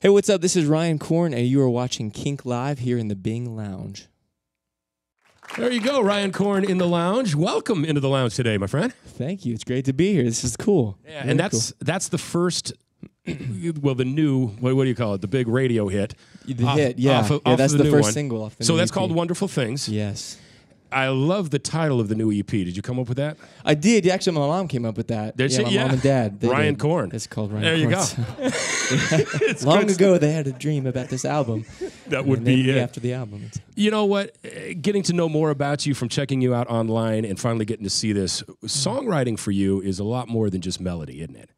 Hey, what's up? This is Ryan Korn, and you are watching Kink Live here in the Bing Lounge. There you go, Ryan Korn in the lounge. Welcome into the lounge today, my friend. Thank you. It's great to be here. This is cool. Yeah, and that's the first, well, the new, what do you call it? The big radio hit. The hit, yeah. That's the first single off the So new that's EP. called Wonderful Things. Yes. I love the title of the new EP. Did you come up with that? I did. Actually, my mom came up with that. Did she? My Yeah. mom and dad. Ryan Korn. It's called Ryan There you Korn. go. Long ago, they had a dream about this album. That would and be then it. after the album. You know what? Getting to know more about you from checking you out online and finally getting to see this, songwriting for you is a lot more than just melody, isn't it?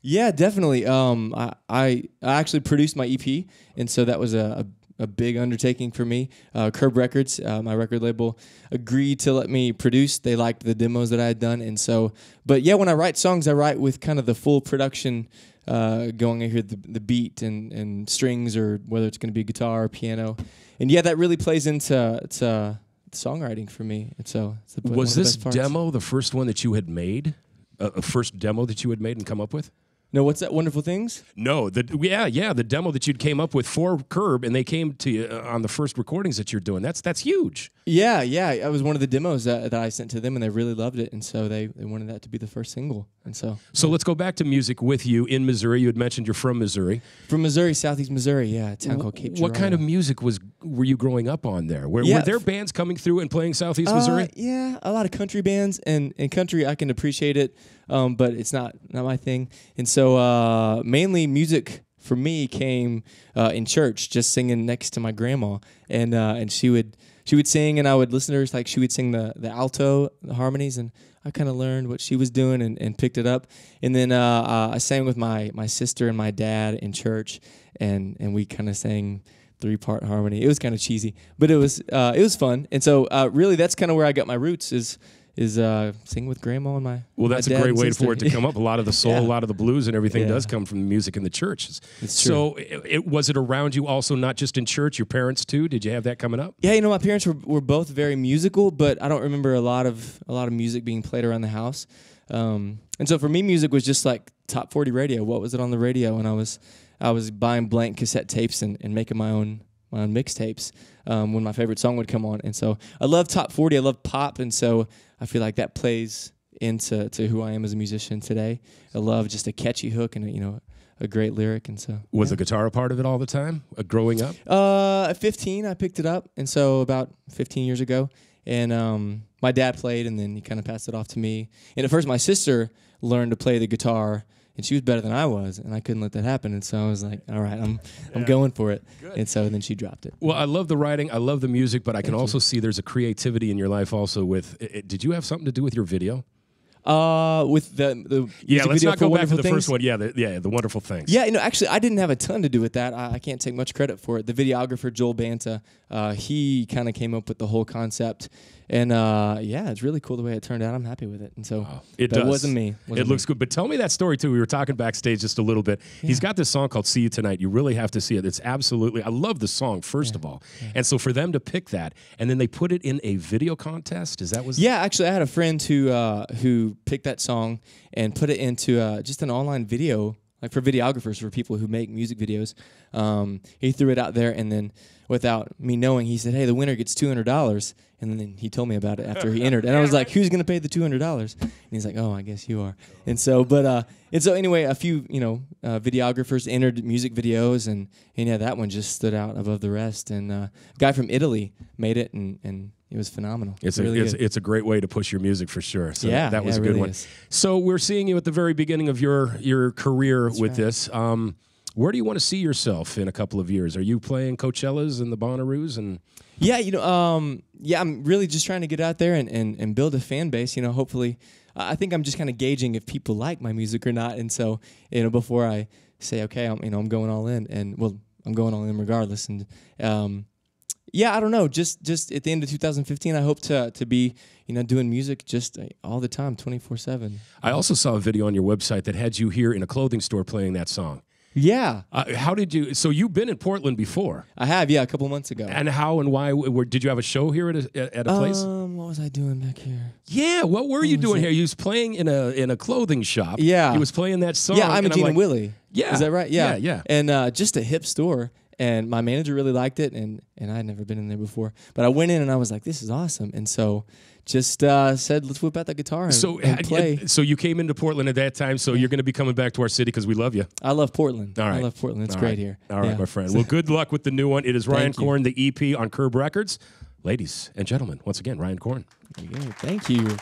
Yeah, definitely. I actually produced my EP, and so that was a big undertaking for me. Curb Records, my record label, agreed to let me produce. They liked the demos that I had done, and so. But yeah, when I write songs, I write with kind of the full production going. I hear the beat and strings, or whether it's going to be guitar or piano, and yeah, that really plays into songwriting for me. And so, was this demo the first one that you had made? A first demo that you had made and come up with? No, what's that? Wonderful Things? No, the demo that you'd came up with for Curb, and they came to you on the first recordings that you're doing. That's huge. Yeah. It was one of the demos that I sent to them, and they really loved it, and so they wanted that to be the first single. And so let's go back to music with you in Missouri. You had mentioned you're from Missouri. From Missouri, southeast Missouri, yeah, a town called Cape Girardeau. What kind of music were you growing up on there? Were there bands coming through and playing southeast Missouri? Yeah, a lot of country bands, and country, I can appreciate it, but it's not my thing. And so mainly music for me came in church, just singing next to my grandma, and she would sing, and I would listen to her. Like she would sing the alto, the harmonies, and I kind of learned what she was doing and picked it up. And then I sang with my sister and my dad in church, and we kind of sang 3-part harmony. It was kind of cheesy, but it was fun. And so really, that's kind of where I got my roots is singing with grandma and my that's my a great way sister. for it to come up. A lot of the soul, a lot of the blues, and everything does come from the music in the church. It's true. So was it around you also, not just in church? Your parents too? Did you have that coming up? Yeah, my parents were both very musical, but I don't remember a lot of music being played around the house. And so for me, music was just like top 40 radio. What was it on the radio? And I was buying blank cassette tapes and making my own mixtapes when my favorite song would come on. And so I love top 40. I love pop, and so I feel like that plays into who I am as a musician today. I love just a catchy hook and a great lyric. And so was the guitar a part of it all the time growing up? At 15, I picked it up, and so about 15 years ago. And my dad played, and then he kind of passed it off to me. And at first, my sister learned to play the guitar, and she was better than I was, and I couldn't let that happen. And so I was like, all right, I'm going for it. Good. And so then she dropped it. Well, I love the writing, I love the music, but I can also see there's a creativity in your life also with, did you have something to do with your video? With the let's video not go back to Wonderful the Things? first one. The Wonderful Things. Yeah, actually, I didn't have a ton to do with that. I can't take much credit for it. The videographer, Joel Banta, he kind of came up with the whole concept. And it's really cool the way it turned out. I'm happy with it. And so that wasn't me. It looks good. But tell me that story, too. We were talking backstage just a little bit. Yeah. He's got this song called See You Tonight. You really have to see it. It's absolutely, I love the song, first of all. Yeah. And so for them to pick that, and then they put it in a video contest, Yeah, actually, I had a friend who picked that song and put it into just an online video, like for videographers, for people who make music videos. He threw it out there, and then without me knowing, he said, "Hey, the winner gets $200." And then he told me about it after he entered, and I was like, "Who's going to pay the $200?" And he's like, "Oh, I guess you are." And so, anyway, a few videographers entered music videos, and that one just stood out above the rest. And a guy from Italy made it, and it was phenomenal. It's a great way to push your music for sure. So that was a good really one. Is. So we're seeing you at the very beginning of your career with this. Where do you want to see yourself in a couple of years? Are you playing Coachellas and the Bonnaroos and? Yeah, I'm really just trying to get out there and build a fan base. Hopefully, I think I'm just kind of gauging if people like my music or not. And so, before I say, okay, I'm going all in, I'm going all in regardless. And I don't know. Just at the end of 2015, I hope to be doing music just all the time, 24/7. I also saw a video on your website that had you here in a clothing store playing that song. Yeah. How did you? So you've been in Portland before. I have, a couple months ago. And how and why? Did you have a show here at a place? what was I doing back here? Yeah, what were you doing here? He was playing in a clothing shop. Yeah. He was playing that song. Yeah, I'm and Gene like, and Willie. Yeah. Is that right? Yeah. Yeah. And just a hip store. And my manager really liked it, and I had never been in there before. But I went in, and I was like, this is awesome. And so just said, let's whip out the guitar and play. So you came into Portland at that time, so you're going to be coming back to our city because we love you. I love Portland. All right. I love Portland. It's great here. All right, my friend. Well, good luck with the new one. It is Ryan Korn, the EP on Curb Records. Ladies and gentlemen, once again, Ryan Korn. Thank you.